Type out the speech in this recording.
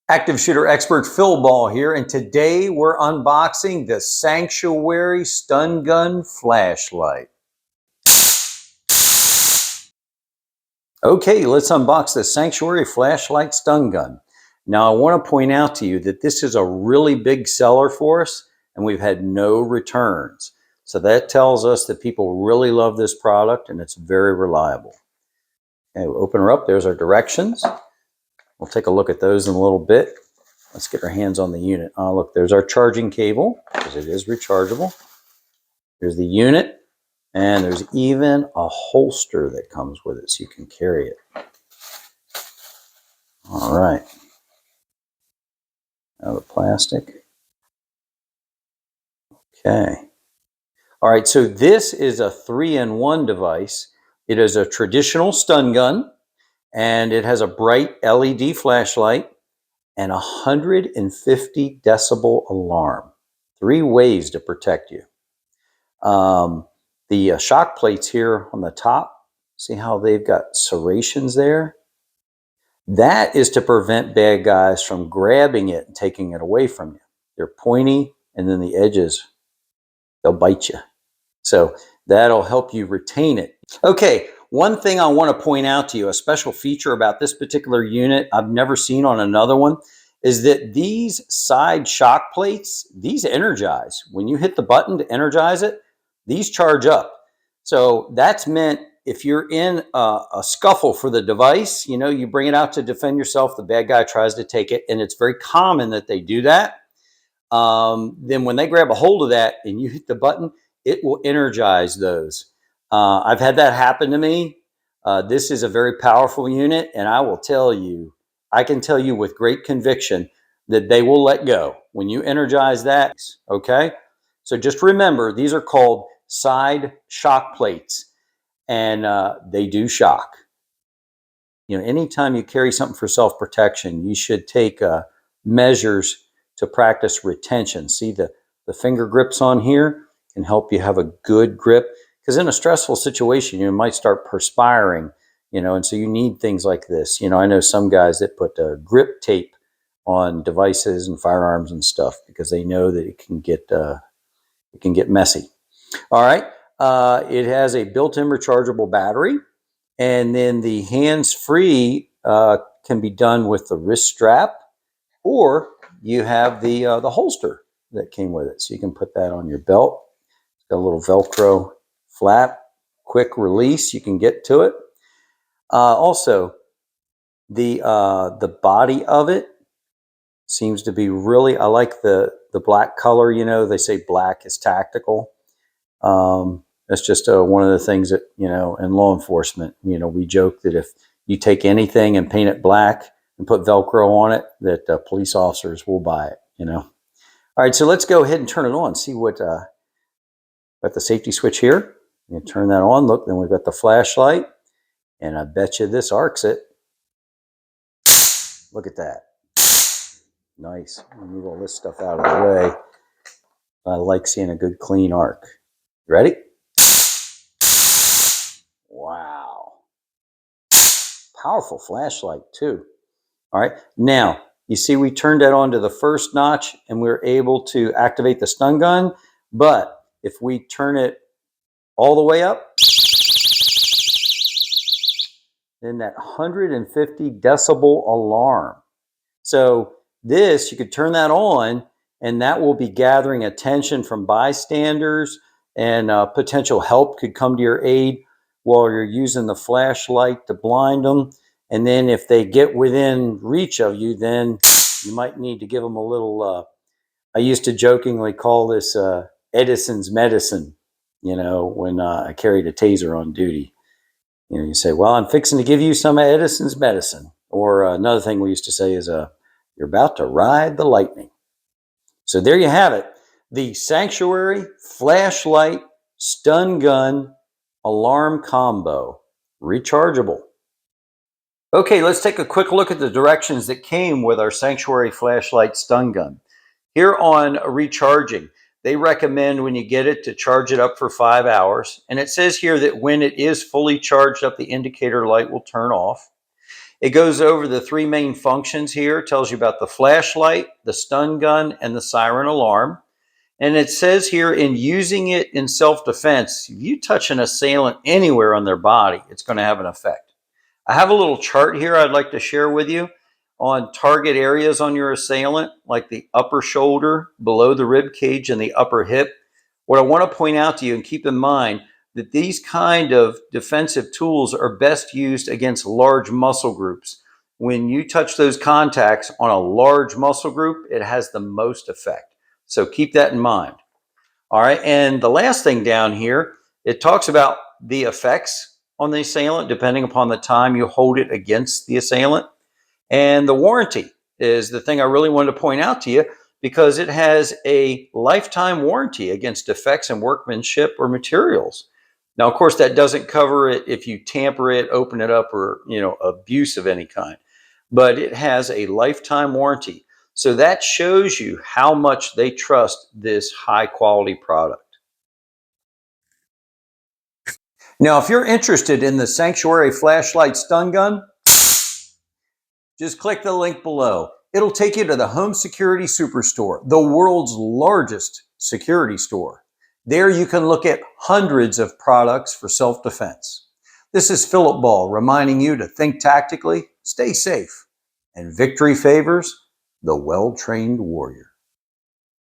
Active shooter expert Phil Ball here, and today we're unboxing the Sanctuary Stun Gun Flashlight. Okay, let's unbox the Sanctuary Flashlight Stun Gun. Now I want to point out to you that this is a really big seller for us, and we've had no returns. So that tells us that people really love this product and it's very reliable. Okay, we'll open her up. There's our directions. We'll take a look at those in a little bit. Let's get our hands on the unit. Oh, look, there's our charging cable, because it is rechargeable. There's the unit, and there's even a holster that comes with it, so you can carry it. All right. Now the plastic. Okay. All right, so this is a 3-in-1 device. It is a traditional stun gun, and it has a bright LED flashlight and a 150 decibel alarm. 3 ways to protect you. The shock plates here on the top, see how they've got serrations there? That is to prevent bad guys from grabbing it and taking it away from you. They're pointy, and then the edges, they'll bite you. So that'll help you retain it. Okay, one thing I want to point out to you, a special feature about this particular unit I've never seen on another one, is that these side shock plates, these energize. When you hit the button to energize it, these charge up. So that's meant if you're in a scuffle for the device, you know, you bring it out to defend yourself, the bad guy tries to take it, and it's very common that they do that. Then when they grab a hold of that and you hit the button, it will energize those. I've had that happen to me. This is a very powerful unit, and I will tell you, I can tell you with great conviction that they will let go when you energize that, okay? So just remember, these are called side shock plates, and they do shock. You know, anytime you carry something for self-protection, you should take measures to practice retention. See the finger grips on here can help you have a good grip, because in a stressful situation, you might start perspiring, you know, and so you need things like this. You know, I know some guys that put grip tape on devices and firearms and stuff because they know that it can get messy. All right, it has a built-in rechargeable battery, and then the hands-free can be done with the wrist strap, or you have the holster that came with it, so you can put that on your belt. It's got a little Velcro flap, quick release. You can get to it. Also, the body of it seems to be really, I like the black color. You know, they say black is tactical. That's just one of the things that, you know, in law enforcement, you know, we joke that if you take anything and paint it black and put Velcro on it, that police officers will buy it, you know. All right, so let's go ahead and turn it on. See what, got the safety switch here. You turn that on. Look, then we've got the flashlight, and I bet you this arcs it. Look at that. Nice. Move all this stuff out of the way. I like seeing a good clean arc. Ready? Wow. Powerful flashlight too. All right. Now, you see we turned that on to the first notch and we were able to activate the stun gun. But if we turn it all the way up, then that 150 decibel alarm. So this, you could turn that on and that will be gathering attention from bystanders, and potential help could come to your aid while you're using the flashlight to blind them. And then if they get within reach of you, then you might need to give them a little, I used to jokingly call this Edison's medicine, you know, when I carried a taser on duty. You know, you say, well, I'm fixing to give you some Edison's medicine. Or another thing we used to say is, you're about to ride the lightning. So there you have it. The Sanctuary Flashlight Stun Gun Alarm Combo. Rechargeable. Okay, let's take a quick look at the directions that came with our Sanctuary Flashlight Stun Gun. Here on recharging, they recommend when you get it to charge it up for 5 hours. And it says here that when it is fully charged up, the indicator light will turn off. It goes over the three main functions here. It tells you about the flashlight, the stun gun, and the siren alarm. And it says here, in using it in self-defense, if you touch an assailant anywhere on their body, it's going to have an effect. I have a little chart here I'd like to share with you on target areas on your assailant, like the upper shoulder, below the rib cage, and the upper hip. What I want to point out to you, and keep in mind, that these kind of defensive tools are best used against large muscle groups. When you touch those contacts on a large muscle group, it has the most effect. So keep that in mind. All right, and the last thing down here, it talks about the effects on the assailant depending upon the time you hold it against the assailant. And the warranty is the thing I really wanted to point out to you, because it has a lifetime warranty against defects in workmanship or materials. Now, of course, that doesn't cover it if you tamper it, open it up, or abuse of any kind, but it has a lifetime warranty. So that shows you how much they trust this high quality product. Now, if you're interested in the Sanctuary flashlight stun gun, just click the link below. It'll take you to the Home Security Superstore, the world's largest security store. There you can look at hundreds of products for self-defense. This is Philip Ball reminding you to think tactically, stay safe, and victory favors the well-trained warrior.